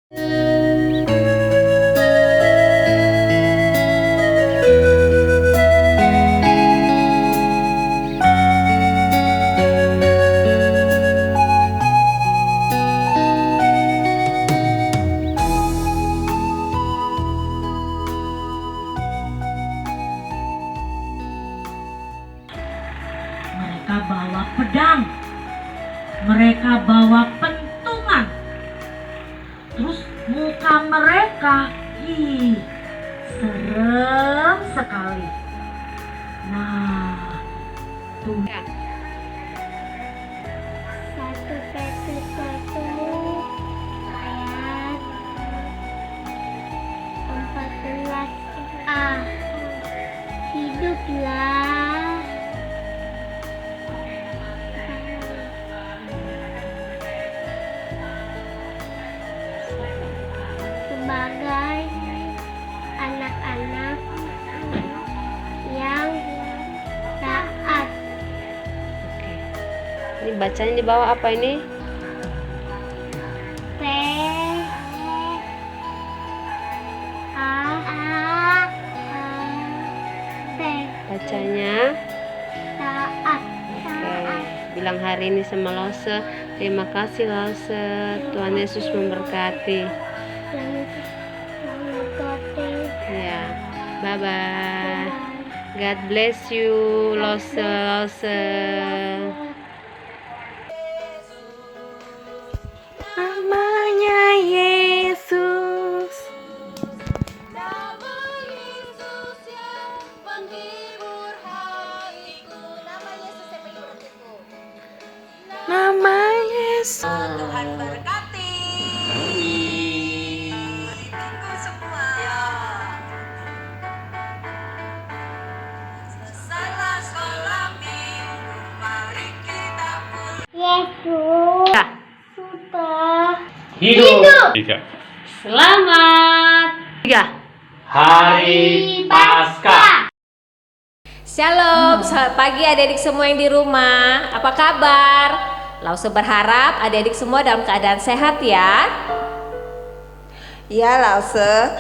Mereka bawa pedang, mereka bawa pentungan, terus muka mereka, serem sekali. Nah, tuh. 1 Petrus 1 ayat 14a. Hiduplah sebagai anak-anak yang taat. Ini bacanya di bawah apa ini? P A T. Bacanya. Taat. Oke. Bilang hari ini sama Lause. Terima kasih Lause. Tuhan Yesus memberkati. Ya. Bye bye. God bless you Lause. Namanya Yesus. Nama Yesus yang menghibur hatiku. Nama Yesus yang menghibur hatiku. Nama Yesus. Tuhan berkati. Minggu semua. Selesailah sekolah minggu, mari kita pulang. Yesus Ya. sudah Hidup. Tiga. Selamat. 3. Hari Paskah. Shalom, selamat pagi adik-adik semua yang di rumah. Apa kabar? Lause berharap adik-adik semua dalam keadaan sehat ya. Ya, Lause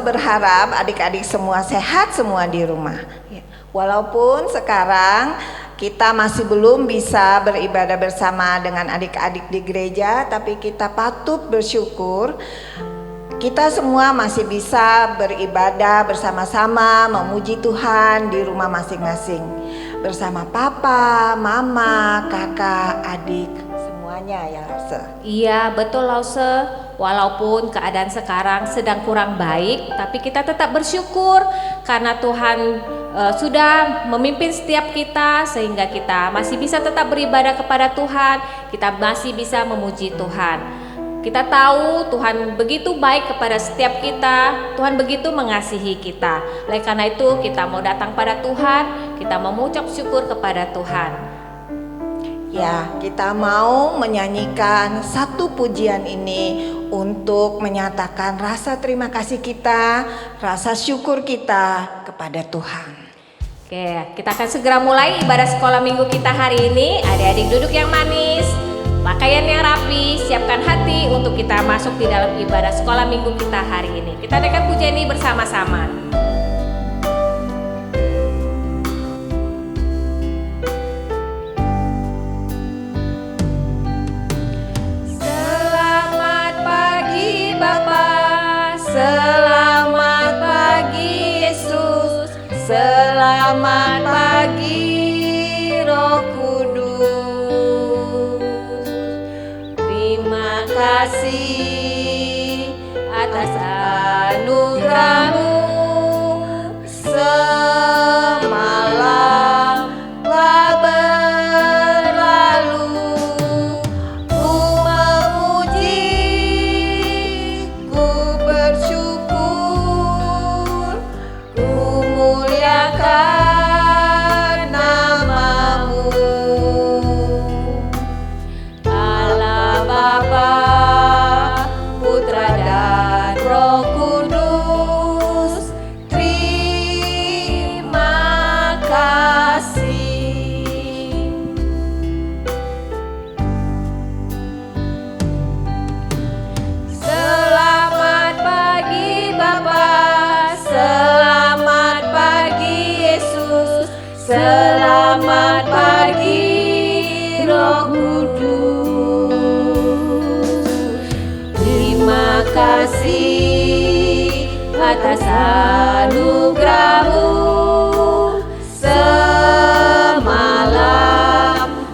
berharap adik-adik semua sehat semua di rumah. Ya. Walaupun sekarang kita masih belum bisa beribadah bersama dengan adik-adik di gereja, tapi kita patut bersyukur kita semua masih bisa beribadah bersama-sama, memuji Tuhan di rumah masing-masing. Bersama papa, mama, kakak, adik, semuanya ya Lause. Iya, betul Lause. Walaupun keadaan sekarang sedang kurang baik, tapi kita tetap bersyukur karena Tuhan sudah memimpin setiap kita sehingga kita masih bisa tetap beribadah kepada Tuhan, kita masih bisa memuji Tuhan. Kita tahu Tuhan begitu baik kepada setiap kita, Tuhan begitu mengasihi kita. Oleh karena itu kita mau datang pada Tuhan, kita mau mengucap syukur kepada Tuhan. Ya, kita mau menyanyikan satu pujian ini untuk menyatakan rasa terima kasih kita, rasa syukur kita kepada Tuhan. Oke, kita akan segera mulai ibadah sekolah minggu kita hari ini. Adik-adik duduk yang manis, pakaian yang rapi, siapkan hati untuk kita masuk di dalam ibadah sekolah minggu kita hari ini. Kita naikkan pujian ini bersama-sama. Selamat pagi Bapa, selamat pagi Yesus, selamat pagi Roh Kudus. Terima kasih atas anugerah-Mu. Semalam telah berlalu, ku memuji, ku bersyukur, ku muliakan nama-Mu. Allah Bapa, Putra dan Roh Kudus, kasih atas anugerah-Mu. Semalam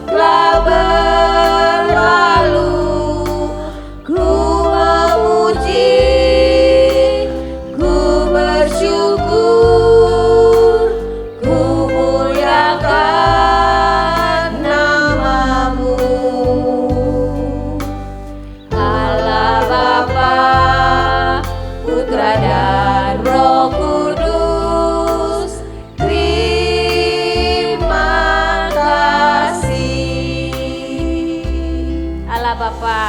telah berlalu, ku memuji, ku bersyukur, ku muliakan nama-Mu. Allah Bapa, Putra dan Roh Kudus, terima kasih. Allah Bapa,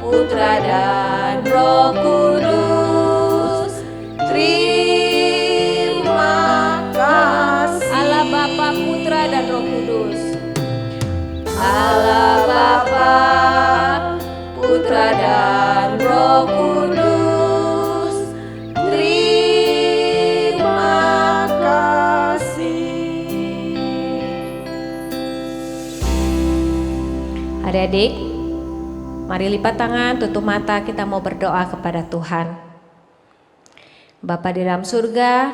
Putra dan Roh Kudus, terima kasih. Allah Bapa, Putra dan Roh Kudus. Allah Bapa, Putra dan Roh Kudus, terima kasih. Adik-adik, mari lipat tangan, tutup mata, kita mau berdoa kepada Tuhan. Bapa di dalam surga,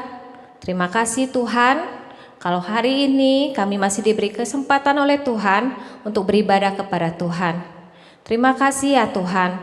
terima kasih Tuhan, kalau hari ini kami masih diberi kesempatan oleh Tuhan untuk beribadah kepada Tuhan. Terima kasih ya Tuhan,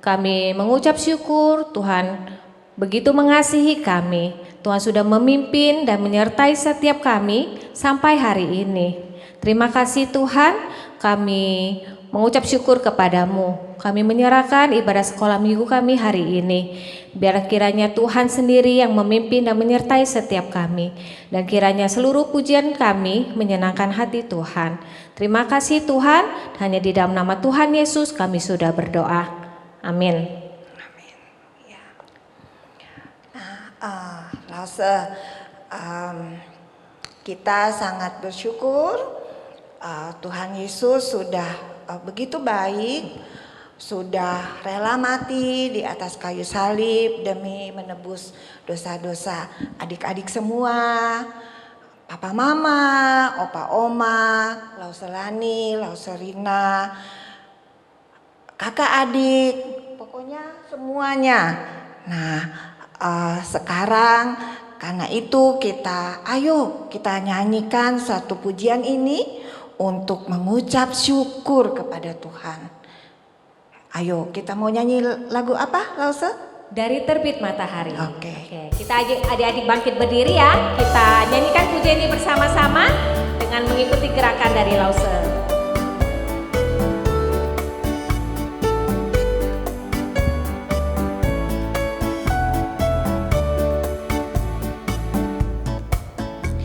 kami mengucap syukur Tuhan begitu mengasihi kami. Tuhan sudah memimpin dan menyertai setiap kami sampai hari ini. Terima kasih Tuhan, kami mengucap syukur kepadamu. Kami menyerahkan ibadah sekolah minggu kami hari ini. Biar kiranya Tuhan sendiri yang memimpin dan menyertai setiap kami. Dan kiranya seluruh pujian kami menyenangkan hati Tuhan. Terima kasih Tuhan, hanya di dalam nama Tuhan Yesus kami sudah berdoa. Amin. Lause, kita sangat bersyukur Tuhan Yesus sudah begitu baik, sudah rela mati di atas kayu salib demi menebus dosa-dosa adik-adik semua, papa mama, opa oma, Lause Lani, Lause Rina, kakak adik, pokoknya semuanya. Nah, sekarang karena itu ayo kita nyanyikan satu pujian ini untuk mengucap syukur kepada Tuhan. Ayo kita mau nyanyi lagu apa Lause? Dari Terbit Matahari. Oke. Kita adik-adik bangkit berdiri ya. Kita nyanyikan pujian ini bersama-sama dengan mengikuti gerakan dari Lause.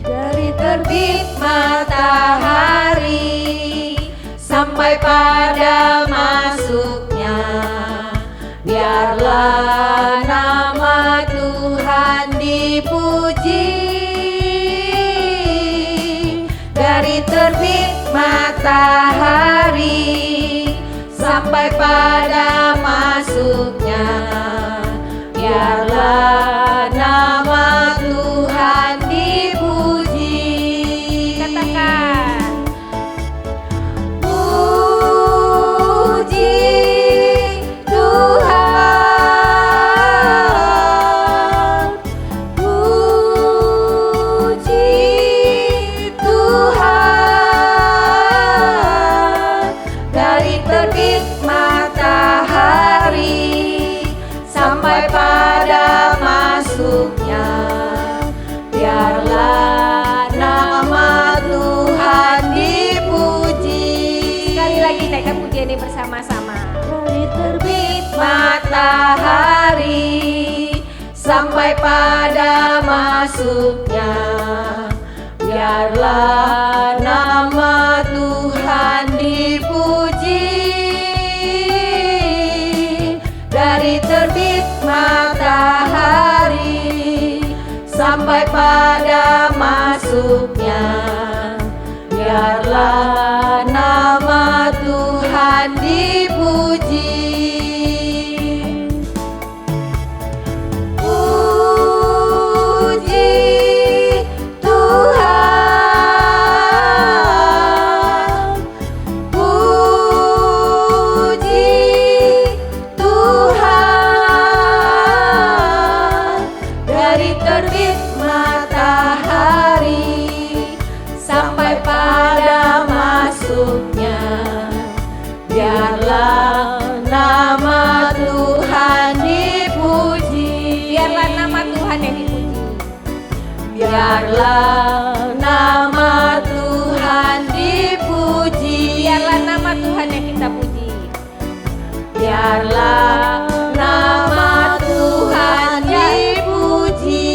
Dari terbit matahari sampai pada masuknya, biarlah nama Tuhan dipuji. Dari terbit matahari sampai pada masuknya, biarlah nama Tuhan dipuji. Katakan, puji Tuhan, puji Tuhan. Dari terbit matahari sampai pada masuknya, biarlah nama Tuhan dipuji. Sekali lagi naikkan pujian ini bersama-sama. Dari terbit matahari sampai pada masuknya, biarlah nama Tuhan dipuji. Dari terbit matahari sampai pada masuknya, biarlah nama Tuhan dipuji. Puji Tuhan, puji hidupnya. Biarlah nama Tuhan dipuji. Biarlah nama Tuhan yang dipuji. Biarlah nama Tuhan dipuji. Biarlah nama Tuhan yang kita puji. Biarlah nama Tuhan dipuji.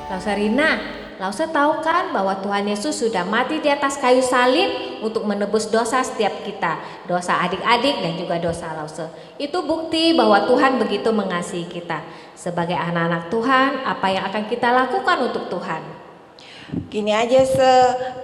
Lausarina, Lausa tahu kan bahwa Tuhan Yesus sudah mati di atas kayu salib untuk menebus dosa setiap kita, dosa adik-adik dan juga dosa Lausa. Itu bukti bahwa Tuhan begitu mengasihi kita. Sebagai anak-anak Tuhan, apa yang akan kita lakukan untuk Tuhan? Gini aja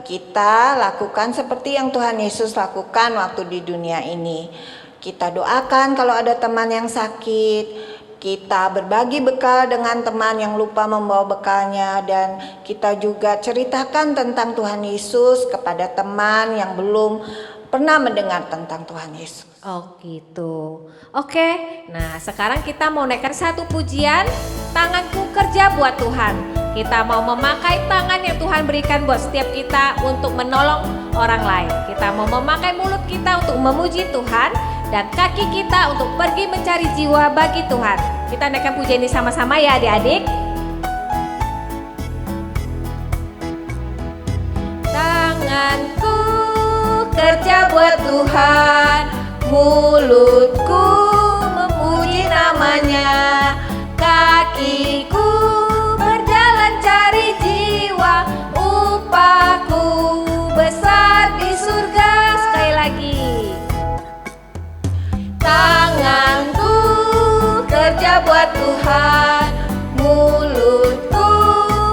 kita lakukan seperti yang Tuhan Yesus lakukan waktu di dunia ini. Kita doakan kalau ada teman yang sakit. Kita berbagi bekal dengan teman yang lupa membawa bekalnya, dan kita juga ceritakan tentang Tuhan Yesus kepada teman yang belum pernah mendengar tentang Tuhan Yesus. Oh gitu. Oke, nah sekarang kita mau naikkan satu pujian, tanganku kerja buat Tuhan. Kita mau memakai tangan yang Tuhan berikan buat setiap kita untuk menolong orang lain. Kita mau memakai mulut kita untuk memuji Tuhan, dan kaki kita untuk pergi mencari jiwa bagi Tuhan. Kita naikkan pujian ini sama-sama ya adik-adik. Tanganku kerja buat Tuhan, mulutku memuji namanya, kakiku berjalan cari jiwa, upahku besar di surga. Sekali lagi. Tanganku kerja buat Tuhan, mulutku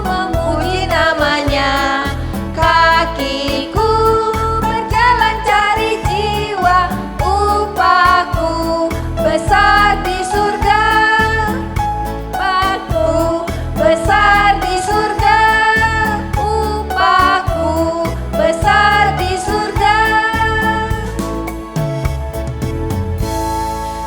memuji namanya, kakiku berjalan cari jiwa, upahku besar di surga, upahku besar di surga, upahku besar di surga.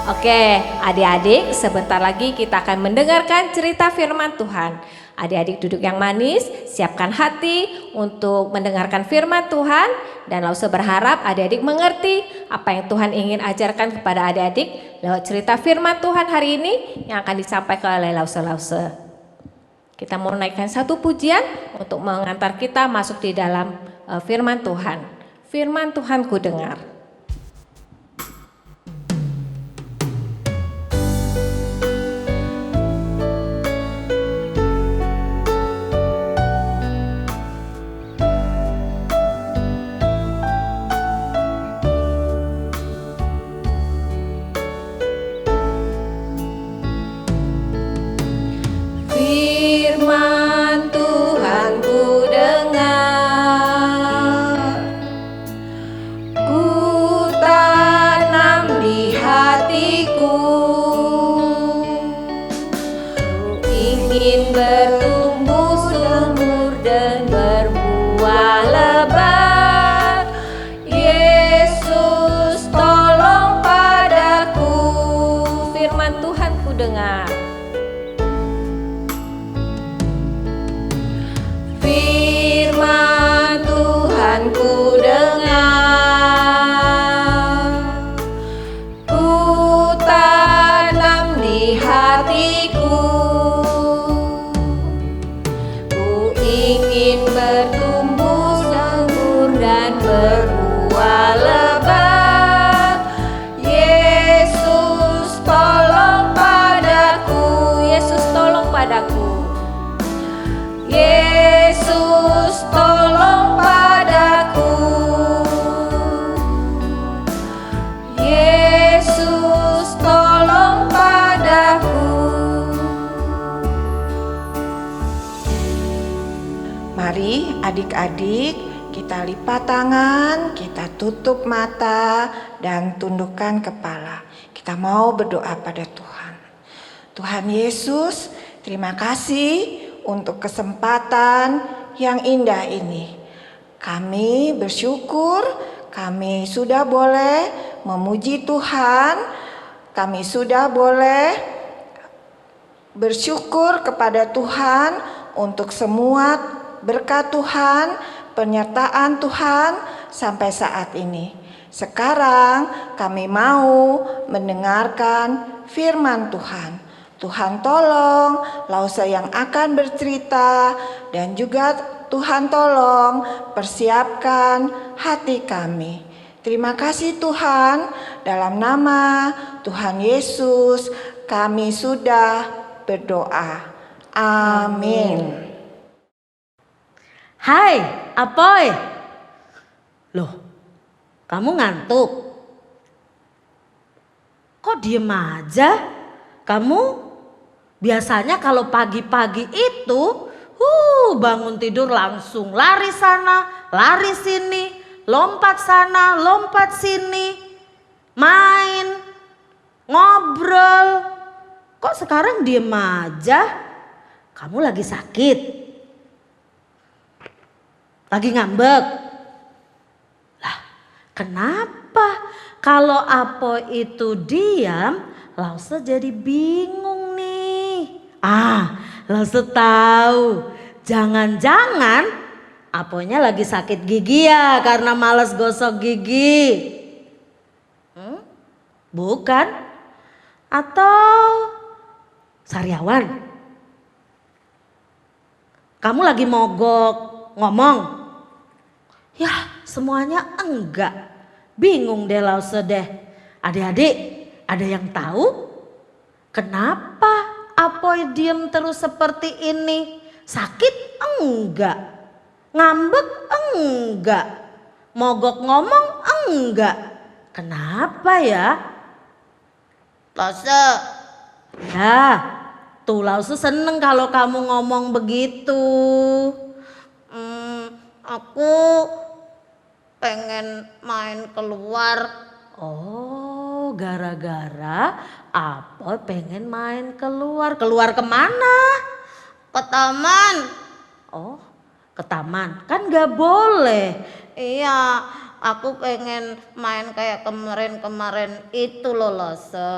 Oke, adik-adik, sebentar lagi kita akan mendengarkan cerita firman Tuhan. Adik-adik duduk yang manis, siapkan hati untuk mendengarkan firman Tuhan, dan Lausa berharap adik-adik mengerti apa yang Tuhan ingin ajarkan kepada adik-adik lewat cerita firman Tuhan hari ini yang akan disampaikan oleh Lausa. Kita mau naikkan satu pujian untuk mengantar kita masuk di dalam firman Tuhan. Firman Tuhan ku dengar. Firman Tuhan ku dengar, ku tanam di hatiku, ku ingin bertumbuh subur dan berbuah lebat. Yesus tolong padaku. Firman Tuhan ku dengar. Firman Tuhan ku dengar, ku tanam di hatiku, ku ingin bertumbuh subur dan berbuah lebat. Yesus tolong padaku, Yesus tolong padaku. Yesus tolong padaku, Yesus tolong padaku. Mari adik-adik kita lipat tangan, kita tutup mata dan tundukkan kepala. Kita mau berdoa pada Tuhan. Tuhan Yesus, terima kasih untuk kesempatan yang indah ini. Kami bersyukur kami sudah boleh memuji Tuhan. Kami sudah boleh bersyukur kepada Tuhan untuk semua berkat Tuhan, penyertaan Tuhan sampai saat ini. Sekarang kami mau mendengarkan firman Tuhan. Tuhan tolong Lause yang akan bercerita, dan juga Tuhan tolong persiapkan hati kami. Terima kasih Tuhan, dalam nama Tuhan Yesus kami sudah berdoa. Amin. Hai, Apoy. Loh, kamu ngantuk? Kok diem aja? Kamu biasanya kalau pagi-pagi itu bangun tidur langsung lari sana, lari sini, lompat sana, lompat sini, main, ngobrol. Kok sekarang diem aja? Kamu lagi sakit? Lagi ngambek? Lah, kenapa? Kalau Apoy itu diam, Lause jadi bingung nih. Lause tahu. Jangan-jangan Apoynya lagi sakit gigi ya, karena males gosok gigi. Bukan? Atau sariawan? Kamu lagi mogok ngomong? Ya, semuanya enggak. Bingung deh Lause deh. Adik-adik, ada yang tahu kenapa Apoy diem terus seperti ini? Sakit enggak, ngambek enggak, mogok ngomong enggak. Kenapa ya? Lause, Ya, tuh Lause seneng kalau kamu ngomong begitu. aku pengen main keluar. Oh, gara-gara Apoy pengen main keluar. Keluar kemana? Ke taman. Oh, ke taman. Kan gak boleh. Iya, aku pengen main kayak kemarin-kemarin itu loh Lause.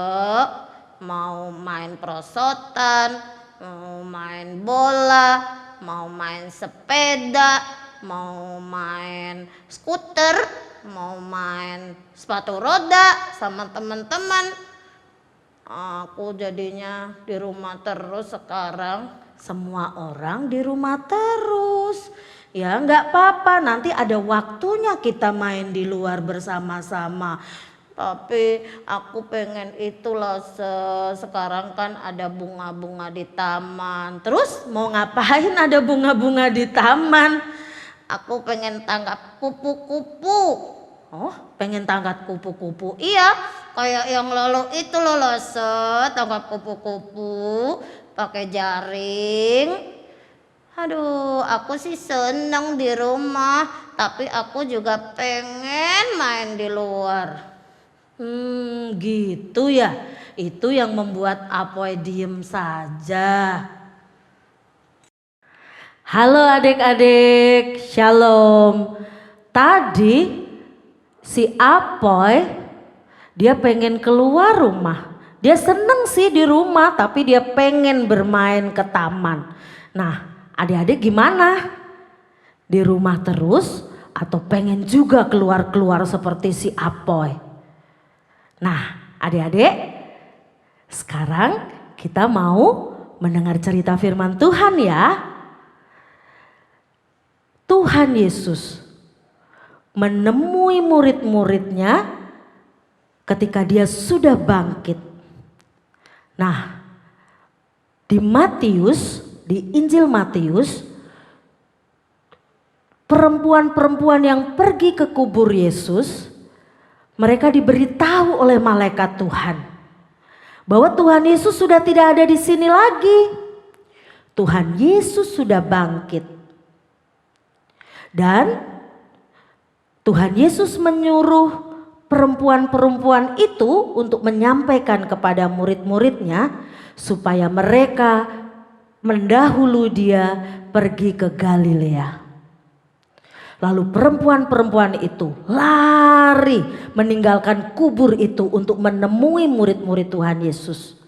Mau main perosotan, mau main bola, mau main sepeda, mau main skuter, mau main sepatu roda sama teman-teman. Aku jadinya di rumah terus sekarang. Semua orang di rumah terus. Ya nggak apa-apa, nanti ada waktunya kita main di luar bersama-sama. Tapi aku pengen itu loh, sekarang kan ada bunga-bunga di taman. Terus mau ngapain ada bunga-bunga di taman? Aku pengen tangkap kupu-kupu. Oh, pengen tangkap kupu-kupu. Iya, kayak yang lalu itu loh tangkap kupu-kupu pakai jaring. Aduh, aku sih seneng di rumah, tapi aku juga pengen main di luar. Gitu ya. Itu yang membuat Apoy diem saja. Halo adik-adik, shalom. Tadi si Apoy dia pengen keluar rumah. Dia seneng sih di rumah, tapi dia pengen bermain ke taman. Nah, adik-adik gimana? Di rumah terus atau pengen juga keluar-keluar seperti si Apoy? Nah, adik-adik, sekarang kita mau mendengar cerita firman Tuhan ya. Tuhan Yesus menemui murid-muridnya ketika dia sudah bangkit. Nah, di Matius, di Injil Matius, perempuan-perempuan yang pergi ke kubur Yesus, mereka diberitahu oleh malaikat Tuhan bahwa Tuhan Yesus sudah tidak ada di sini lagi. Tuhan Yesus sudah bangkit. Dan Tuhan Yesus menyuruh perempuan-perempuan itu untuk menyampaikan kepada murid-muridnya supaya mereka mendahului dia pergi ke Galilea. Lalu perempuan-perempuan itu lari meninggalkan kubur itu untuk menemui murid-murid Tuhan Yesus.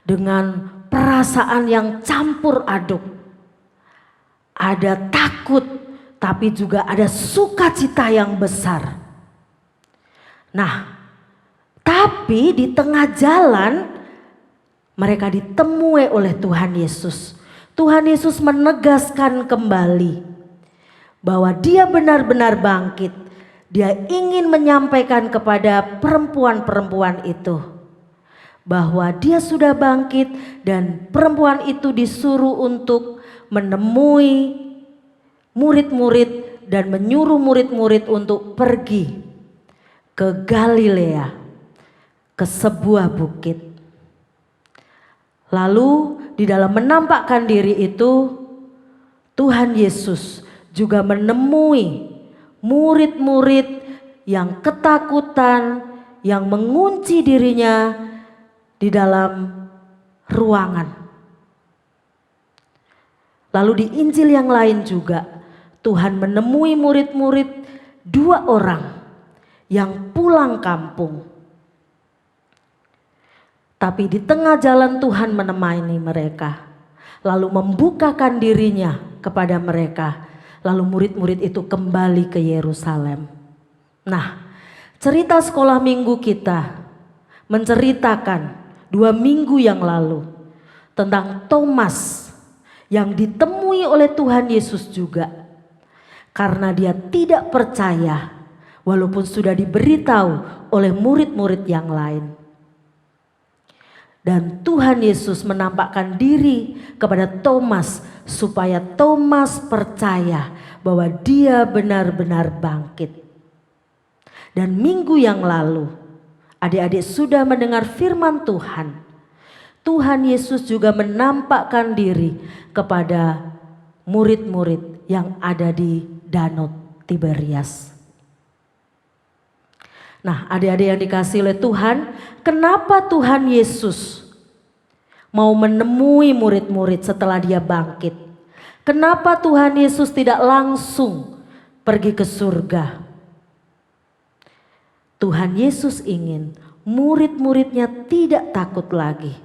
Dengan perasaan yang campur aduk. Ada takut, tapi juga ada sukacita yang besar. Nah, tapi di tengah jalan mereka ditemui oleh Tuhan Yesus. Tuhan Yesus menegaskan kembali bahwa Dia benar-benar bangkit. Dia ingin menyampaikan kepada perempuan-perempuan itu bahwa Dia sudah bangkit dan perempuan itu disuruh untuk menemui murid-murid dan menyuruh murid-murid untuk pergi ke Galilea, ke sebuah bukit. Lalu di dalam menampakkan diri itu, Tuhan Yesus juga menemui murid-murid yang ketakutan, yang mengunci dirinya di dalam ruangan. Lalu di Injil yang lain juga Tuhan menemui murid-murid 2 orang yang pulang kampung. Tapi di tengah jalan Tuhan menemani mereka, lalu membukakan dirinya kepada mereka. Lalu murid-murid itu kembali ke Yerusalem. Nah, cerita sekolah minggu kita menceritakan 2 minggu yang lalu tentang Thomas yang ditemui oleh Tuhan Yesus juga. Karena dia tidak percaya walaupun sudah diberitahu oleh murid-murid yang lain. Dan Tuhan Yesus menampakkan diri kepada Thomas supaya Thomas percaya bahwa dia benar-benar bangkit. Dan minggu yang lalu adik-adik sudah mendengar firman Tuhan. Tuhan Yesus juga menampakkan diri kepada murid-murid yang ada di Danau Tiberias. Nah, adik-adik yang dikasihi oleh Tuhan, kenapa Tuhan Yesus mau menemui murid-murid setelah dia bangkit? Kenapa Tuhan Yesus tidak langsung pergi ke surga? Tuhan Yesus ingin murid-muridnya tidak takut lagi,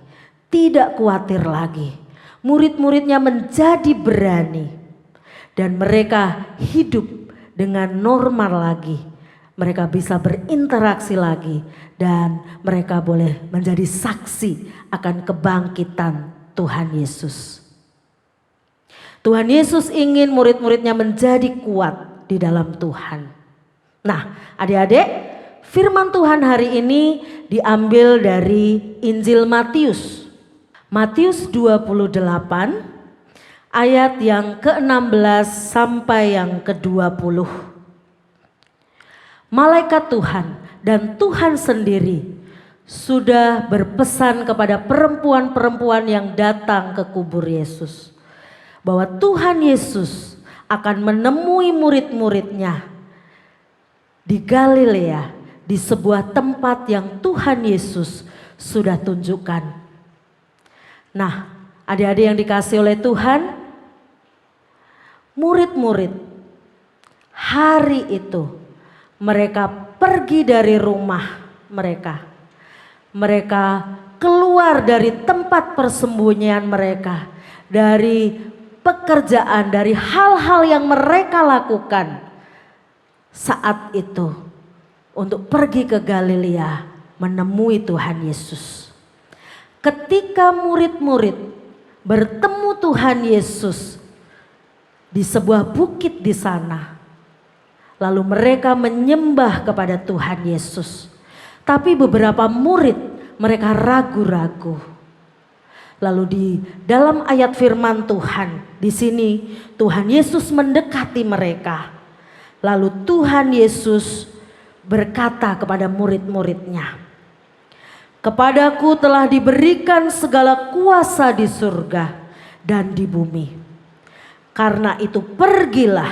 tidak khawatir lagi. Murid-muridnya menjadi berani dan mereka hidup dengan normal lagi. Mereka bisa berinteraksi lagi dan mereka boleh menjadi saksi akan kebangkitan Tuhan Yesus. Tuhan Yesus ingin murid-muridnya menjadi kuat di dalam Tuhan. Nah, adik-adik, firman Tuhan hari ini diambil dari Injil Matius. Matius 28 ayat yang ke-16 sampai yang ke-20. Malaikat Tuhan dan Tuhan sendiri sudah berpesan kepada perempuan-perempuan yang datang ke kubur Yesus bahwa Tuhan Yesus akan menemui murid-muridnya di Galilea, di sebuah tempat yang Tuhan Yesus sudah tunjukkan. Nah, adik-adik yang dikasihi oleh Tuhan, murid-murid hari itu mereka pergi dari rumah mereka. Mereka keluar dari tempat persembunyian mereka, dari pekerjaan, dari hal-hal yang mereka lakukan saat itu untuk pergi ke Galilea menemui Tuhan Yesus. Ketika murid-murid bertemu Tuhan Yesus di sebuah bukit di sana, lalu mereka menyembah kepada Tuhan Yesus. Tapi beberapa murid mereka ragu-ragu. Lalu di dalam ayat firman Tuhan, di sini Tuhan Yesus mendekati mereka. Lalu Tuhan Yesus berkata kepada murid-muridnya, "Kepadaku telah diberikan segala kuasa di surga dan di bumi. Karena itu pergilah,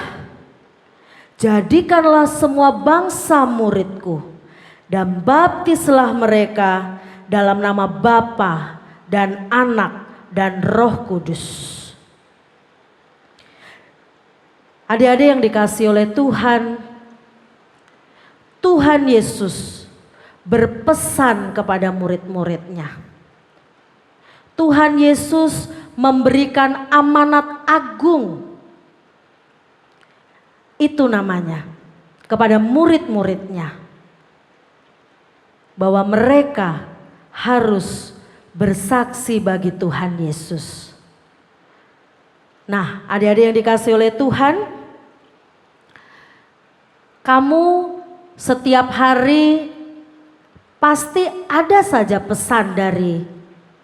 jadikanlah semua bangsa muridku dan baptislah mereka dalam nama Bapa dan Anak dan Roh Kudus." Adik-adik yang dikasihi oleh Tuhan, Tuhan Yesus berpesan kepada murid-muridnya. Tuhan Yesus memberikan amanat agung. Itu namanya kepada murid-muridnya. Bahwa mereka harus bersaksi bagi Tuhan Yesus. Nah, adik-adik yang dikasihi oleh Tuhan, kamu setiap hari pasti ada saja pesan dari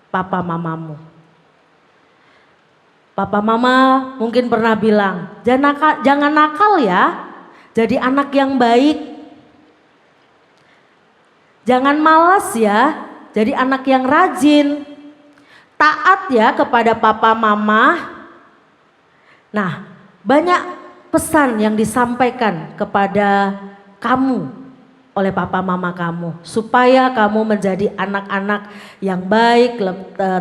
papa mamamu. Papa mama mungkin pernah bilang, jangan nakal ya, jadi anak yang baik. Jangan malas ya, jadi anak yang rajin. Taat ya kepada papa mama. Nah, banyak pesan yang disampaikan kepada kamu oleh papa mama kamu. Supaya kamu menjadi anak-anak yang baik,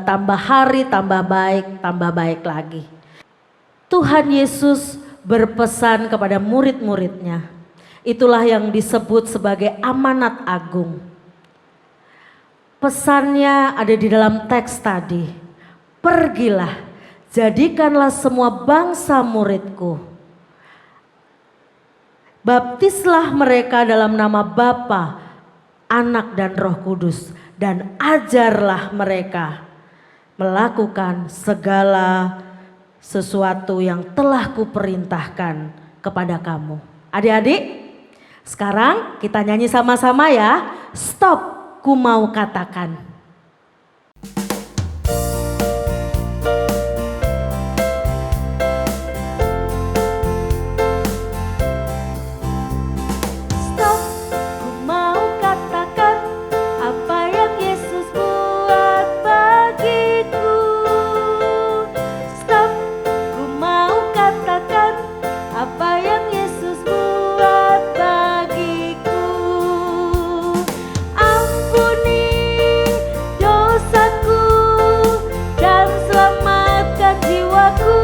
tambah hari tambah baik lagi. Tuhan Yesus berpesan kepada murid-muridnya. Itulah yang disebut sebagai amanat agung. Pesannya ada di dalam teks tadi. Pergilah, jadikanlah semua bangsa muridku. Baptislah mereka dalam nama Bapa, Anak dan Roh Kudus, dan ajarlah mereka melakukan segala sesuatu yang telah kuperintahkan kepada kamu. Adik-adik, sekarang kita nyanyi sama-sama ya. Stop. Ku mau katakan. Stop, ku mau katakan apa yang Yesus buat bagiku. Stop, ku mau katakan apa yang Yesus buat bagiku. Ampuni dosaku dan selamatkan jiwaku.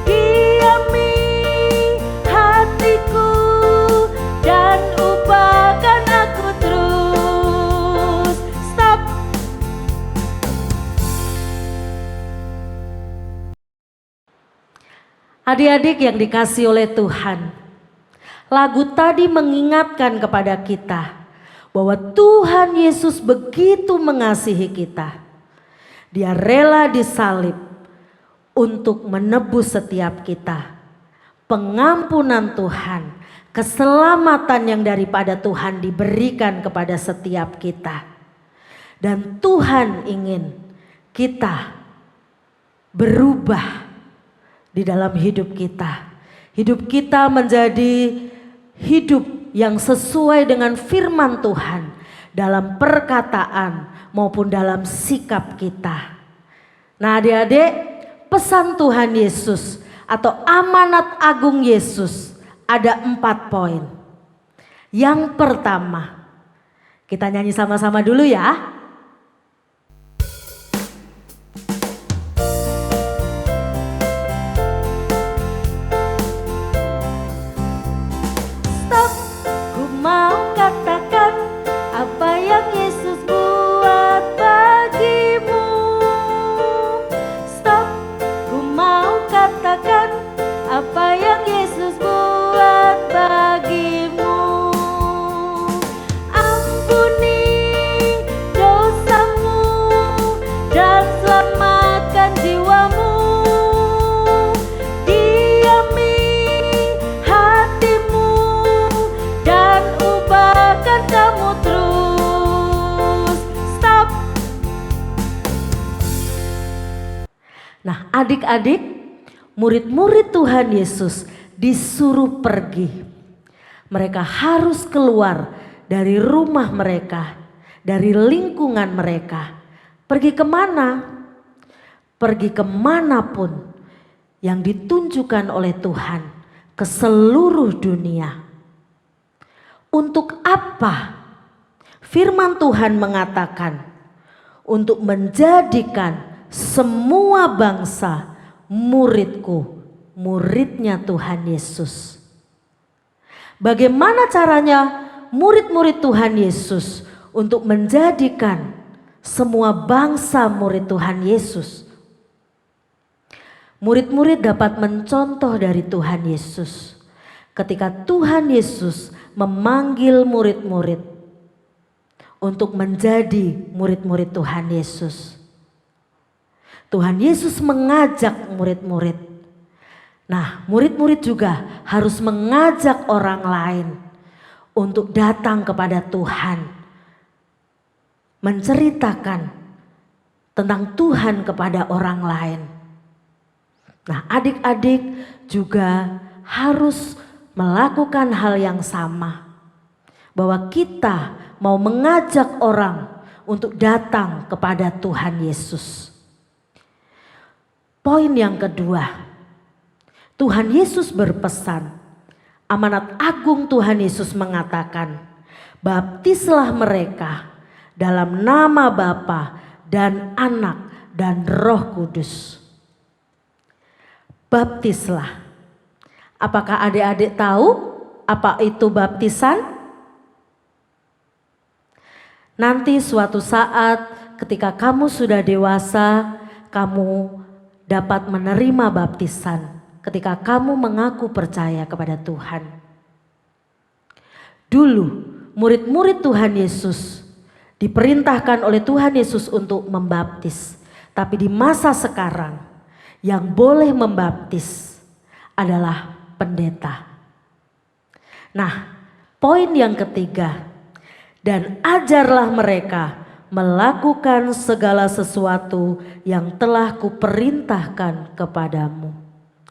Diami hatiku dan ubahkan aku terus. Stop. Adik-adik yang dikasihi oleh Tuhan, lagu tadi mengingatkan kepada kita bahwa Tuhan Yesus begitu mengasihi kita. Dia rela disalib untuk menebus setiap kita. Pengampunan Tuhan, keselamatan yang daripada Tuhan diberikan kepada setiap kita. Dan Tuhan ingin kita berubah di dalam hidup kita. Hidup kita menjadi hidup yang sesuai dengan firman Tuhan dalam perkataan maupun dalam sikap kita. Nah adik-adik, pesan Tuhan Yesus atau amanat agung Yesus ada 4 poin. Yang pertama, kita nyanyi sama-sama dulu ya. Stop, ku mau katakan apa yang Yesus buat bagimu. Stop, ku mau katakan apa yang Yesus buat bagimu. Ampuni dosamu dan selamatkan jiwamu. Diami hatimu dan ubahkan kamu terus. Stop. Nah adik-adik, murid-murid Tuhan Yesus disuruh pergi. Mereka harus keluar dari rumah mereka, dari lingkungan mereka. Pergi kemana? Pergi kemanapun yang ditunjukkan oleh Tuhan, ke seluruh dunia. Untuk apa? Firman Tuhan mengatakan, untuk menjadikan semua bangsa muridku, muridnya Tuhan Yesus. Bagaimana caranya murid-murid Tuhan Yesus untuk menjadikan semua bangsa murid Tuhan Yesus. Murid-murid dapat mencontoh dari Tuhan Yesus ketika Tuhan Yesus memanggil murid-murid untuk menjadi murid-murid Tuhan Yesus. Tuhan Yesus mengajak murid-murid. Nah, murid-murid juga harus mengajak orang lain untuk datang kepada Tuhan, menceritakan tentang Tuhan kepada orang lain. Nah, adik-adik juga harus melakukan hal yang sama, bahwa kita mau mengajak orang untuk datang kepada Tuhan Yesus. Poin yang kedua, Tuhan Yesus berpesan, amanat agung Tuhan Yesus mengatakan, baptislah mereka dalam nama Bapa dan Anak dan Roh Kudus. Baptislah. Apakah adik-adik tahu apa itu baptisan? Nanti suatu saat ketika kamu sudah dewasa, kamu dapat menerima baptisan ketika kamu mengaku percaya kepada Tuhan. Dulu murid-murid Tuhan Yesus diperintahkan oleh Tuhan Yesus untuk membaptis. Tapi di masa sekarang yang boleh membaptis adalah pendeta. Nah, poin yang ketiga, dan ajarlah mereka melakukan segala sesuatu yang telah kuperintahkan kepadamu.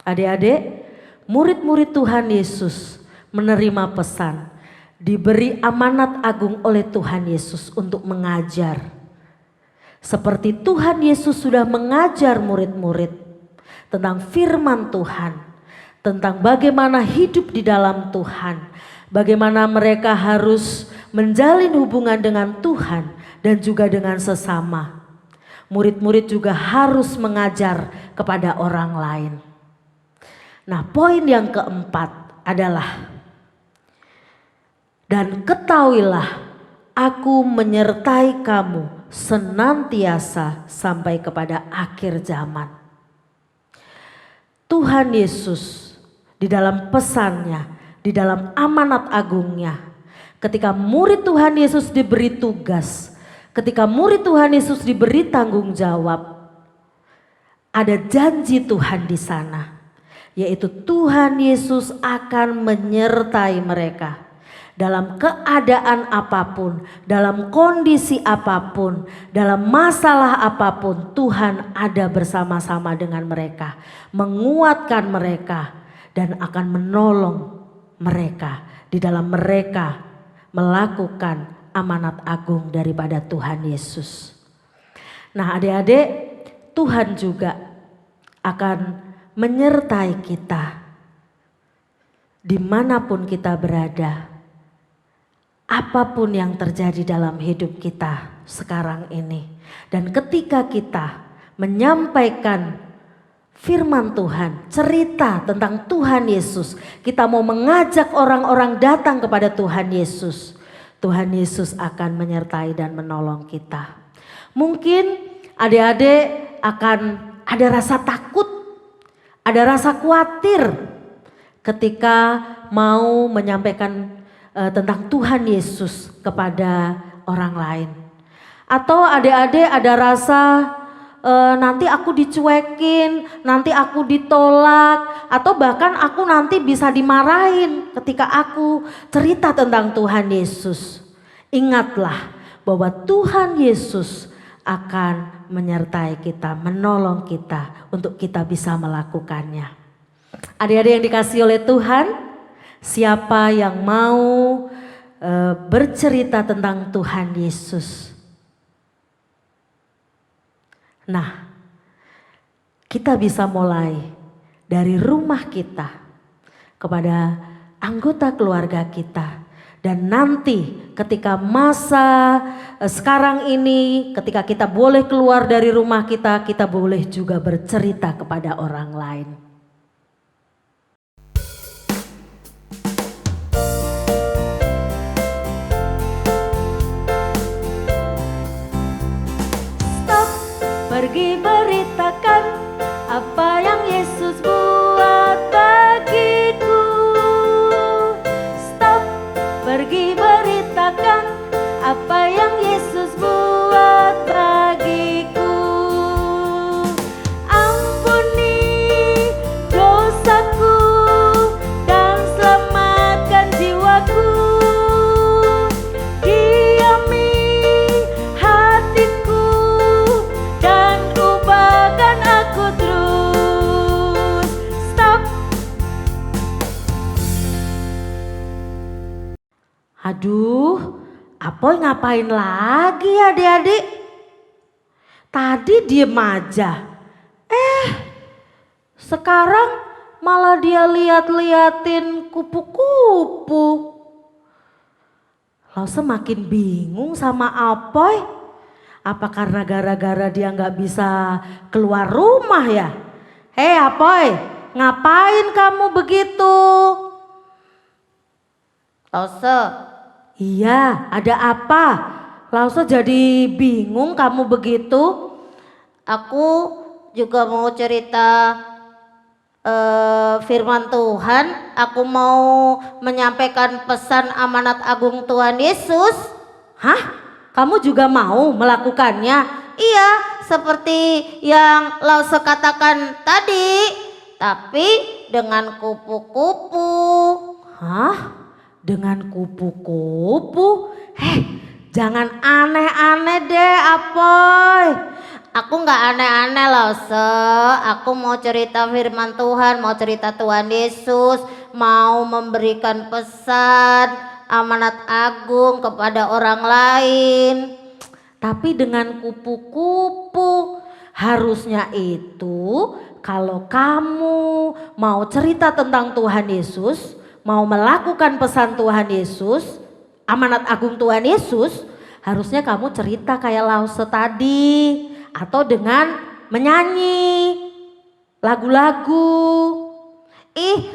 Adik-adik, murid-murid Tuhan Yesus menerima pesan, diberi amanat agung oleh Tuhan Yesus untuk mengajar. Seperti Tuhan Yesus sudah mengajar murid-murid tentang firman Tuhan, tentang bagaimana hidup di dalam Tuhan, bagaimana mereka harus menjalin hubungan dengan Tuhan dan juga dengan sesama. Murid-murid juga harus mengajar kepada orang lain. Nah, poin yang keempat adalah, dan ketahuilah aku menyertai kamu senantiasa sampai kepada akhir zaman. Tuhan Yesus di dalam pesannya, di dalam amanat agungnya, ketika murid Tuhan Yesus diberi tugas, ketika murid Tuhan Yesus diberi tanggung jawab, ada janji Tuhan di sana, yaitu Tuhan Yesus akan menyertai mereka dalam keadaan apapun, dalam kondisi apapun, dalam masalah apapun. Tuhan ada bersama-sama dengan mereka, menguatkan mereka, dan akan menolong mereka di dalam mereka melakukan amanat agung daripada Tuhan Yesus. Nah, adik-adik, Tuhan juga akan menyertai kita dimanapun kita berada. Apapun yang terjadi dalam hidup kita sekarang ini. Dan ketika kita menyampaikan firman Tuhan, cerita tentang Tuhan Yesus, kita mau mengajak orang-orang datang kepada Tuhan Yesus, Tuhan Yesus akan menyertai dan menolong kita. Mungkin adik-adik akan ada rasa takut, ada rasa khawatir ketika mau menyampaikan tentang Tuhan Yesus kepada orang lain. Atau adik-adik ada rasa nanti aku dicuekin, nanti aku ditolak, atau bahkan aku nanti bisa dimarahin ketika aku cerita tentang Tuhan Yesus. Ingatlah bahwa Tuhan Yesus akan menyertai kita, menolong kita untuk kita bisa melakukannya. Adik-adik yang dikasihi oleh Tuhan, siapa yang mau bercerita tentang Tuhan Yesus? Nah, kita bisa mulai dari rumah kita kepada anggota keluarga kita. Dan nanti ketika masa sekarang ini, ketika kita boleh keluar dari rumah kita, kita boleh juga bercerita kepada orang lain. Aduh, Apoy ngapain lagi adik-adik? Tadi diem aja. Sekarang malah dia lihat-liatin kupu-kupu. Lalu semakin bingung sama Apoy. Apa karena gara-gara dia nggak bisa keluar rumah ya? Hei Apoy, ngapain kamu begitu? Lause, Iya, ada apa? Lause jadi bingung kamu begitu? aku juga mau cerita firman Tuhan. Aku mau menyampaikan pesan amanat agung Tuhan Yesus. Hah? Kamu juga mau melakukannya? Iya, seperti yang Lause katakan tadi, tapi dengan kupu-kupu. Hah? Dengan kupu-kupu? Jangan aneh-aneh deh Apoy. Aku nggak aneh-aneh Lause. Aku mau cerita firman Tuhan, mau cerita Tuhan Yesus, mau memberikan pesan amanat agung kepada orang lain. Tapi dengan kupu-kupu, harusnya itu kalau kamu mau cerita tentang Tuhan Yesus, mau melakukan pesan Tuhan Yesus, amanat agung Tuhan Yesus, harusnya kamu cerita kayak Lause tadi, atau dengan menyanyi lagu-lagu.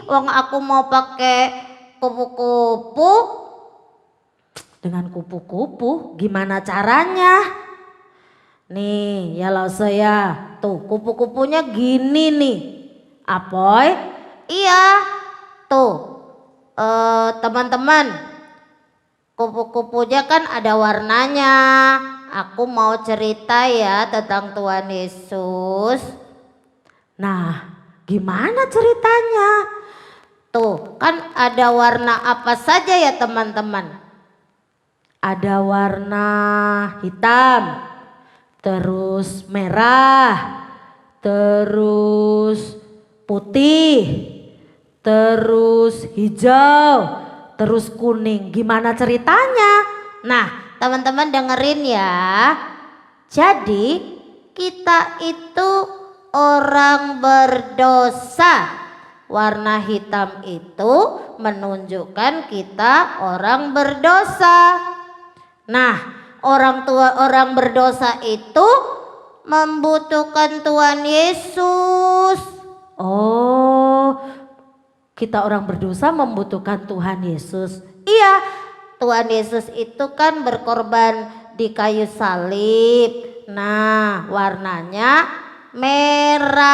Wong aku mau pakai kupu-kupu. Dengan kupu-kupu gimana caranya? Nih ya Lause ya, tuh kupu-kupunya gini nih Apoy. Iya, tuh teman-teman, kupu-kupunya kan ada warnanya. Aku mau cerita ya tentang Tuhan Yesus. Nah gimana ceritanya? Tuh kan ada warna apa saja ya teman-teman? Ada warna hitam, terus merah, terus putih, terus hijau, terus kuning. Gimana ceritanya? Nah, teman-teman dengerin ya. Jadi kita itu orang berdosa. Warna hitam itu menunjukkan kita orang berdosa. Nah, orang berdosa itu membutuhkan Tuhan Yesus. Oh, kita orang berdosa membutuhkan Tuhan Yesus. Iya, Tuhan Yesus itu kan berkorban di kayu salib. Nah, warnanya merah.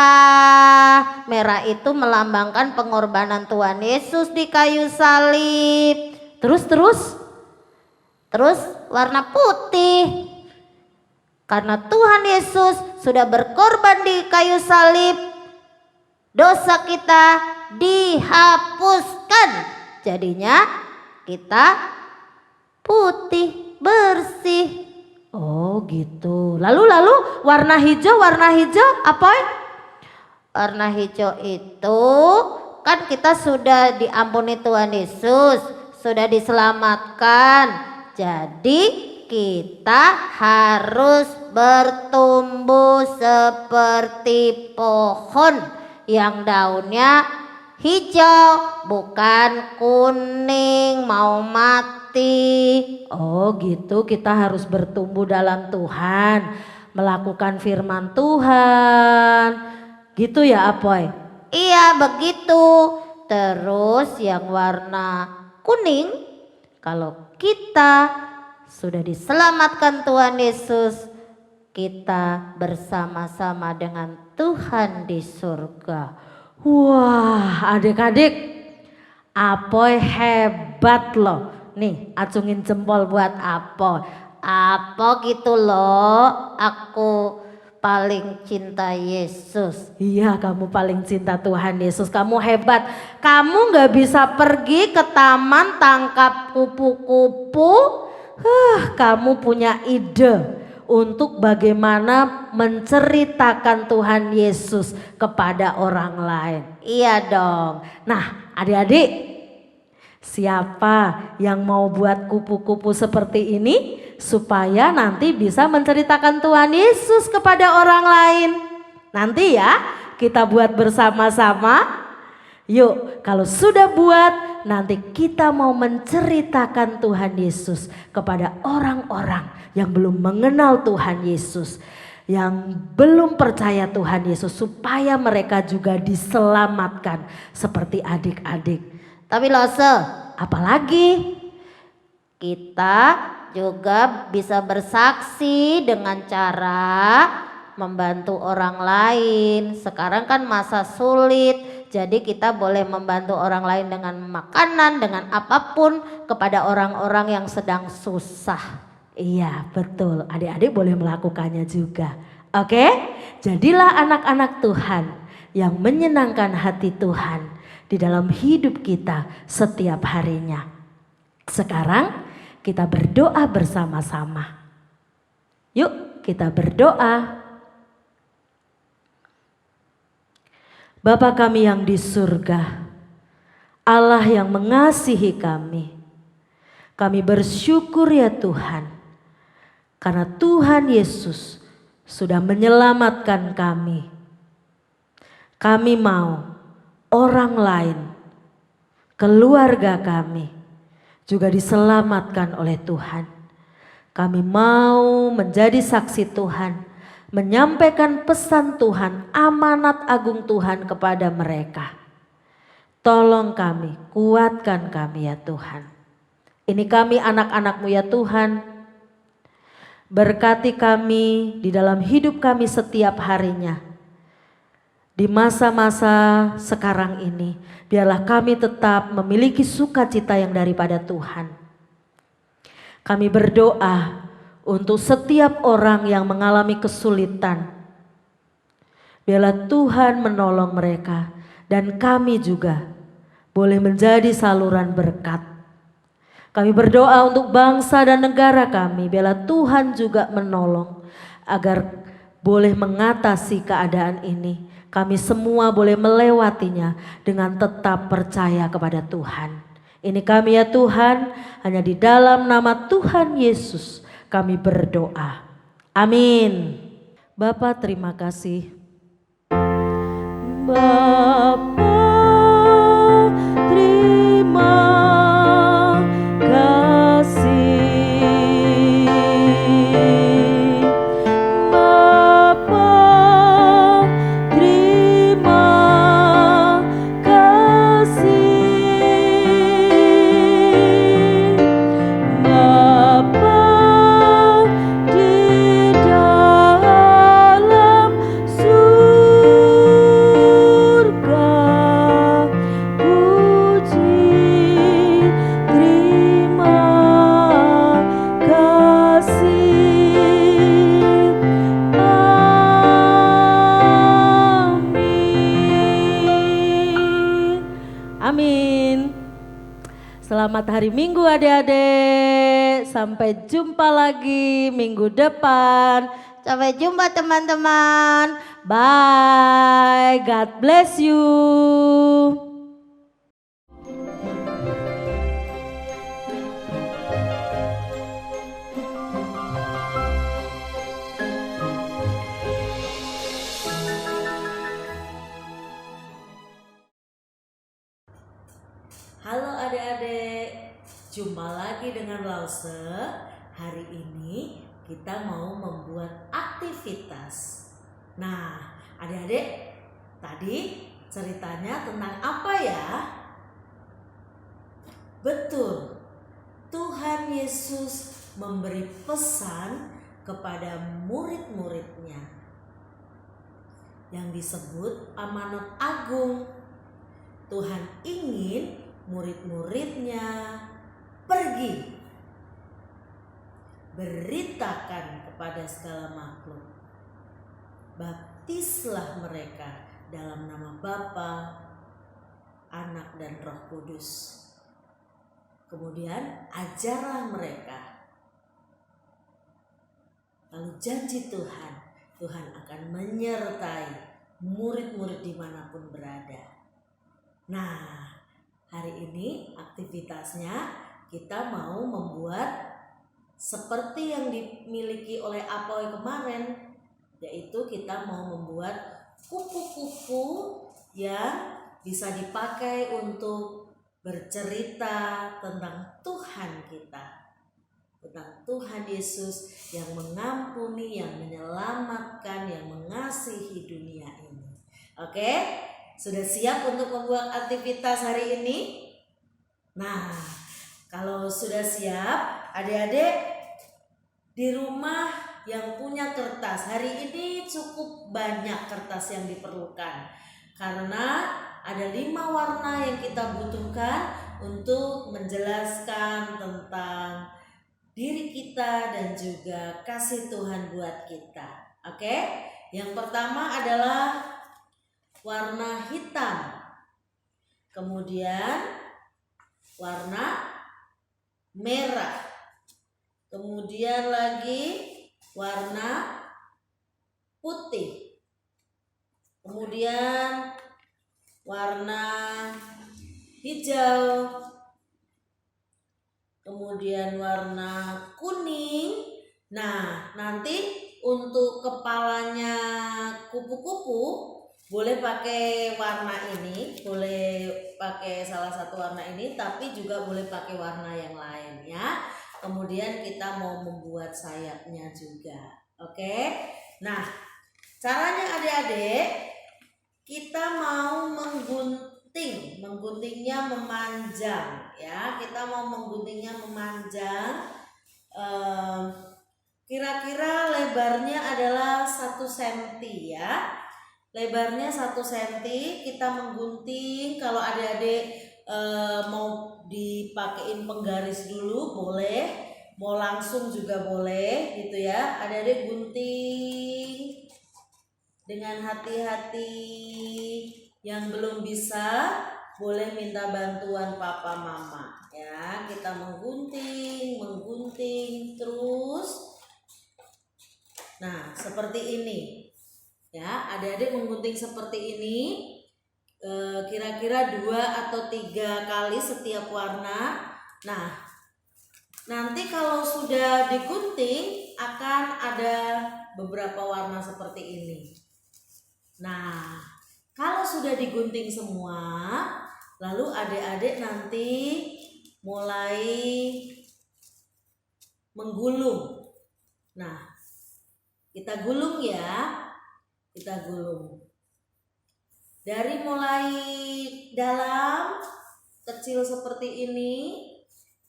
Merah itu melambangkan pengorbanan Tuhan Yesus di kayu salib. Terus warna putih. Karena Tuhan Yesus sudah berkorban di kayu salib, dosa kita dihapuskan. Jadinya kita putih, bersih. Oh gitu. Lalu warna hijau apa? Warna hijau itu kan kita sudah diampuni Tuhan Yesus, sudah diselamatkan. Jadi kita harus bertumbuh seperti pohon yang daunnya hijau, bukan kuning mau mati. Oh gitu, kita harus bertumbuh dalam Tuhan, melakukan firman Tuhan. Gitu ya Apoy? Iya begitu. Terus yang warna kuning, kalau kita sudah diselamatkan Tuhan Yesus, kita bersama-sama dengan Tuhan di surga. Wah adik-adik, Apoy hebat loh. Nih acungin jempol buat Apoy. Apa gitu loh, aku paling cinta Yesus. Iya kamu paling cinta Tuhan Yesus, kamu hebat. Kamu gak bisa pergi ke taman tangkap kupu-kupu. Kamu punya ide untuk bagaimana menceritakan Tuhan Yesus kepada orang lain. Iya dong. Nah adik-adik, Siapa yang mau buat kupu-kupu seperti ini supaya nanti bisa menceritakan Tuhan Yesus kepada orang lain? Nanti ya kita buat bersama-sama. Yuk, kalau sudah buat, nanti kita mau menceritakan Tuhan Yesus kepada orang-orang yang belum mengenal Tuhan Yesus, yang belum percaya Tuhan Yesus, supaya mereka juga diselamatkan seperti adik-adik. Tapi Lose, Apalagi kita juga bisa bersaksi dengan cara membantu orang lain. Sekarang kan masa sulit, jadi kita boleh membantu orang lain dengan makanan, dengan apapun kepada orang-orang yang sedang susah. iya betul, adik-adik boleh melakukannya juga. Oke, jadilah anak-anak Tuhan yang menyenangkan hati Tuhan di dalam hidup kita setiap harinya. Sekarang kita berdoa bersama-sama. Yuk kita berdoa. Bapa kami yang di surga, Allah yang mengasihi kami bersyukur ya Tuhan, karena Tuhan Yesus sudah menyelamatkan kami. Kami mau orang lain, keluarga kami juga diselamatkan oleh Tuhan. Kami mau menjadi saksi Tuhan, menyampaikan pesan Tuhan, amanat agung Tuhan kepada mereka. Tolong kami, kuatkan kami ya Tuhan. Ini kami anak-anak-Mu ya Tuhan. Berkati kami di dalam hidup kami setiap harinya. Di masa-masa sekarang ini, biarlah kami tetap memiliki sukacita yang daripada Tuhan. Kami berdoa untuk setiap orang yang mengalami kesulitan. Biarlah Tuhan menolong mereka dan kami juga boleh menjadi saluran berkat. Kami berdoa untuk bangsa dan negara kami, biarlah Tuhan juga menolong agar boleh mengatasi keadaan ini. Kami semua boleh melewatinya dengan tetap percaya kepada Tuhan. Ini kami ya Tuhan, hanya di dalam nama Tuhan Yesus kami berdoa. Amin. Bapa terima kasih. Bapa terima kasih. Bapa terima kasih. Bapa di dalam surga, puji terima kasih. Amin. Amin. Selamat hari Minggu adik-adik. Sampai jumpa lagi minggu depan. sampai jumpa teman-teman. Bye. God bless you. Halo adik-adik, jumpa lagi dengan Lause. Hari ini kita mau membuat aktivitas. Nah, adik-adik, tadi ceritanya tentang apa ya? Betul, Tuhan Yesus memberi pesan kepada murid-muridnya yang disebut amanat agung. Tuhan ingin murid-muridnya pergi beritakan kepada segala makhluk, baptislah mereka dalam nama Bapa, Anak dan Roh Kudus. Kemudian ajarlah mereka. Lalu janji Tuhan, Tuhan akan menyertai murid-murid dimanapun berada. Nah, hari ini aktivitasnya kita mau membuat seperti yang dimiliki oleh Apoy kemarin, yaitu kita mau membuat kupu-kupu yang bisa dipakai untuk bercerita tentang Tuhan kita, tentang Tuhan Yesus yang mengampuni, yang menyelamatkan, yang mengasihi dunia ini. Oke, sudah siap untuk membuat aktivitas hari ini? Nah, kalau sudah siap, adik-adik di rumah yang punya kertas, hari ini cukup banyak kertas yang diperlukan karena ada 5 warna yang kita butuhkan untuk menjelaskan tentang diri kita dan juga kasih Tuhan buat kita. Oke, yang pertama adalah warna hitam, kemudian warna merah, kemudian lagi warna putih, kemudian warna hijau, kemudian warna kuning. Nah, nanti untuk kepalanya kupu-kupu boleh pakai warna ini, boleh pakai salah satu warna ini, tapi juga boleh pakai warna yang lain ya. Kemudian kita mau membuat sayapnya juga. Oke. Nah, caranya adik-adik, kita mau menggunting, mengguntingnya memanjang ya. Kita mau mengguntingnya memanjang. Kira-kira lebarnya adalah 1 cm ya. Lebarnya 1 cm. Kita menggunting. Kalau adik-adik mau dipakein penggaris dulu boleh, mau langsung juga boleh gitu ya. Adik-adik gunting dengan hati-hati. Yang belum bisa boleh minta bantuan papa mama ya. Kita menggunting terus. Nah, seperti ini ya. Adik-adik menggunting seperti ini kira-kira 2 atau 3 kali setiap warna. Nah, nanti kalau sudah digunting akan ada beberapa warna seperti ini. Nah, kalau sudah digunting semua, lalu adik-adik nanti mulai menggulung. Nah, kita gulung ya. Kita gulung. Dari mulai dalam kecil seperti ini,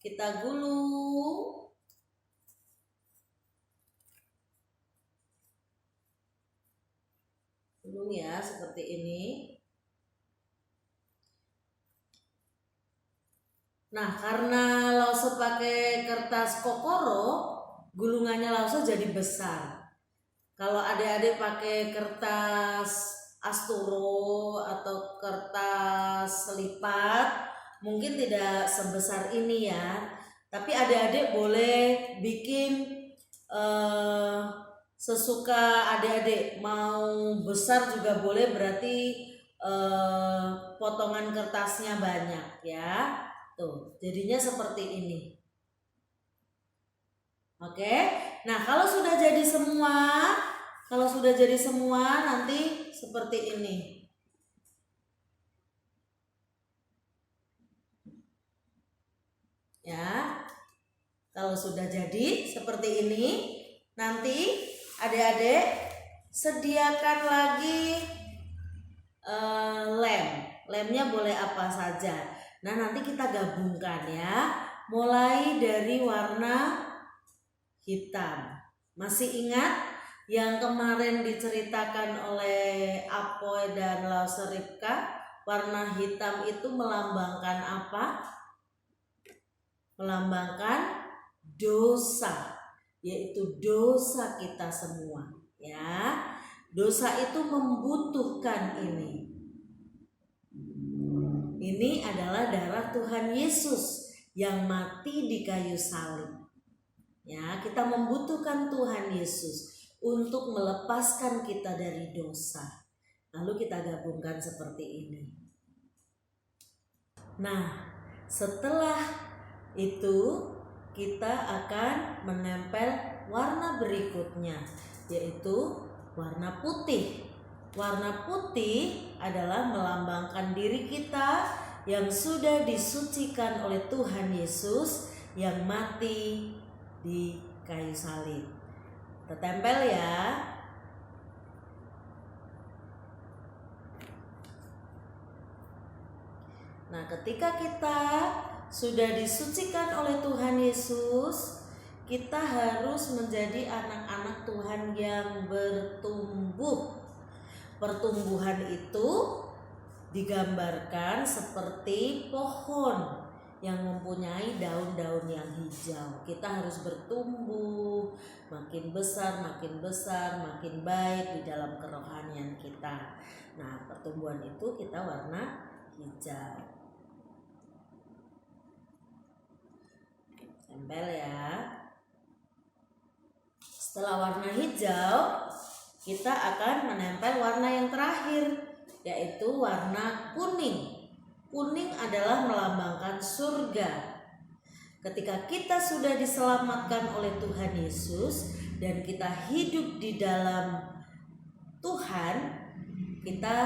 kita gulung. Gulung ya, seperti ini. Nah, karena Lause pakai kertas kokoro, gulungannya Lause jadi besar. Kalau adik-adik pakai kertas asturo atau kertas lipat, mungkin tidak sebesar ini ya. Tapi adik-adik boleh bikin sesuka adik-adik. Mau besar juga boleh, berarti potongan kertasnya banyak ya. Tuh, jadinya seperti ini. Oke. Nah, kalau sudah jadi semua, nanti seperti ini. Ya. Kalau sudah jadi seperti ini, nanti adik-adik sediakan lagi lem. Lemnya boleh apa saja. Nah, nanti kita gabungkan ya. Mulai dari warna hitam. Masih ingat yang kemarin diceritakan oleh Apoy dan Lause Ripka? Warna hitam itu melambangkan apa? Melambangkan dosa, yaitu dosa kita semua ya. Dosa itu membutuhkan ini. Ini adalah darah Tuhan Yesus yang mati di kayu salib. Ya, kita membutuhkan Tuhan Yesus untuk melepaskan kita dari dosa. Lalu kita gabungkan seperti ini. Nah, Setelah itu kita akan menempel warna berikutnya, yaitu warna putih. Warna putih adalah melambangkan diri kita yang sudah disucikan oleh Tuhan Yesus yang mati di kayu salib. Kita tempel ya. Nah, ketika kita sudah disucikan oleh Tuhan Yesus, kita harus menjadi anak-anak Tuhan yang bertumbuh. Pertumbuhan itu digambarkan seperti pohon yang mempunyai daun-daun yang hijau. Kita harus bertumbuh, makin besar, makin baik di dalam kerohanian kita. Nah, pertumbuhan itu kita warna hijau. Tempel ya. Setelah warna hijau, kita akan menempel warna yang terakhir, yaitu warna kuning. Kuning adalah melambangkan surga. Ketika kita sudah diselamatkan oleh Tuhan Yesus dan kita hidup di dalam Tuhan, kita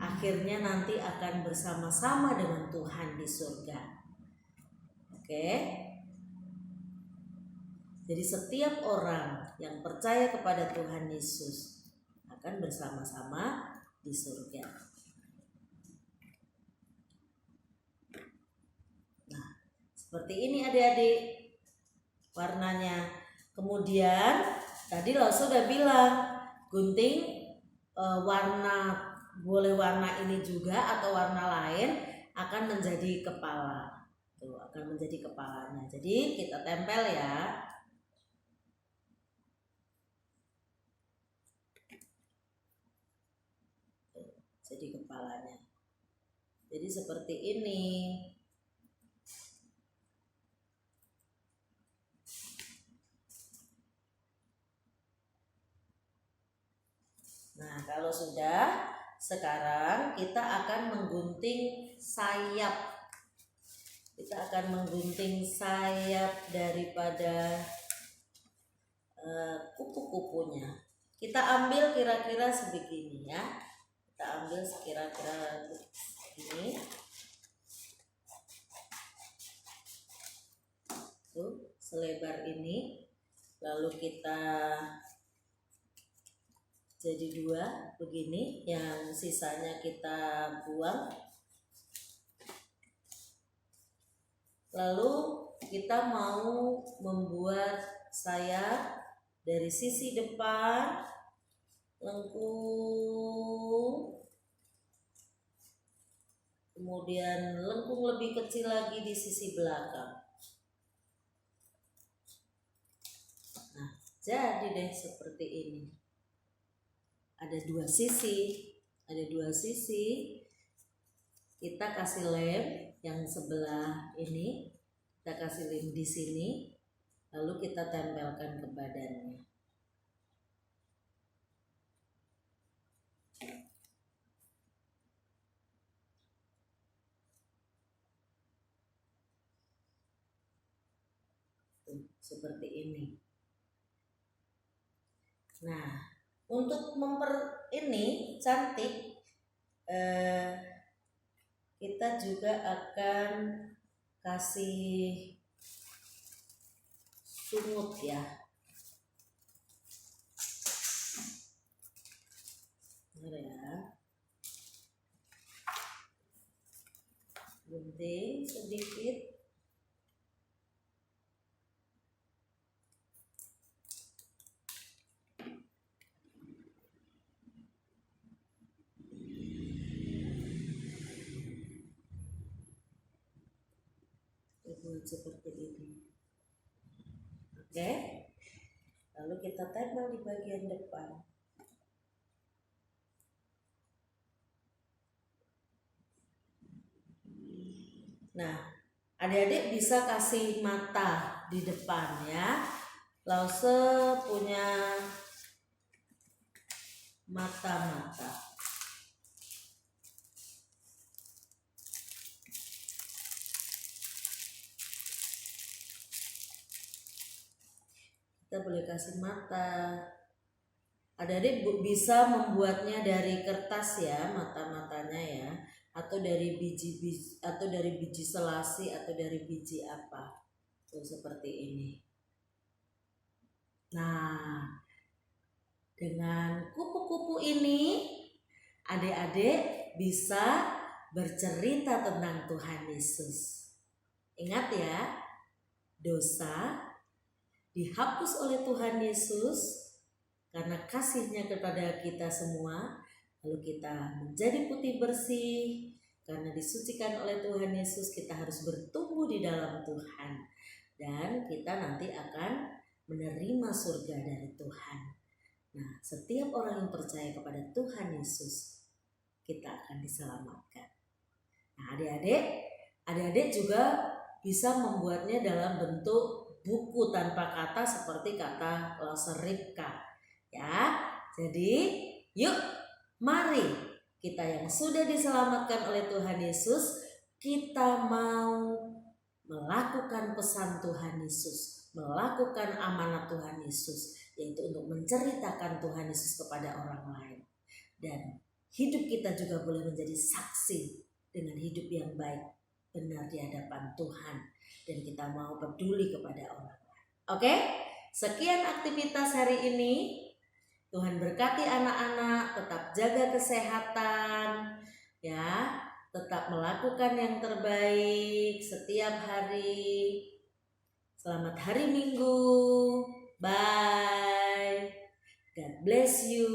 akhirnya nanti akan bersama-sama dengan Tuhan di surga. Oke? Jadi setiap orang yang percaya kepada Tuhan Yesus akan bersama-sama di surga. Nah, seperti ini adik-adik warnanya. Kemudian tadi Lause sudah bilang gunting warna, boleh warna ini juga atau warna lain, akan menjadi kepala. Tuh, akan menjadi kepalanya. Jadi kita tempel ya. Jadi kepalanya. Jadi seperti ini. Nah, kalau sudah, sekarang kita akan menggunting sayap. Kita akan menggunting sayap daripada kupu-kupunya. Kita ambil kira-kira sebegini ya. Kita ambil sekira-kira begini. Tuh, selebar ini. Lalu kita jadi dua begini, yang sisanya kita buang. Lalu kita mau membuat sayap dari sisi depan, lengkung, kemudian lengkung lebih kecil lagi di sisi belakang. Nah, jadi deh seperti ini. Ada dua sisi, kita kasih lem yang sebelah ini, kita kasih lem di sini, lalu kita tempelkan ke badannya. Tuh, seperti ini. Nah, untuk ini cantik, kita juga akan kasih sungut ya. Benar ya. Gunting sedikit. Seperti ini. Oke. Lalu kita tempel di bagian depan. Nah, adik-adik bisa kasih mata di depan ya. Lause punya mata-mata. kita boleh kasih mata. Adik-adik bisa membuatnya dari kertas ya, mata-matanya ya, atau dari biji selasi atau dari biji apa. Tuh seperti ini. Nah, dengan kupu-kupu ini adik-adik bisa bercerita tentang Tuhan Yesus. Ingat ya, dosa dihapus oleh Tuhan Yesus karena kasih-Nya kepada kita semua, lalu kita menjadi putih bersih. Karena disucikan oleh Tuhan Yesus, kita harus bertumbuh di dalam Tuhan. Dan kita nanti akan menerima surga dari Tuhan. Nah, setiap orang yang percaya kepada Tuhan Yesus, kita akan diselamatkan. Nah, adik-adik juga bisa membuatnya dalam bentuk buku tanpa kata seperti kata Lause Ripka. Ya, jadi yuk mari kita yang sudah diselamatkan oleh Tuhan Yesus, kita mau melakukan pesan Tuhan Yesus, melakukan amanat Tuhan Yesus, yaitu untuk menceritakan Tuhan Yesus kepada orang lain. Dan hidup kita juga boleh menjadi saksi dengan hidup yang baik, benar di hadapan Tuhan. Dan kita mau peduli kepada orang lain. Oke, sekian aktivitas hari ini. Tuhan berkati anak-anak, tetap jaga kesehatan, ya, tetap melakukan yang terbaik setiap hari. Selamat hari Minggu. Bye. God bless you.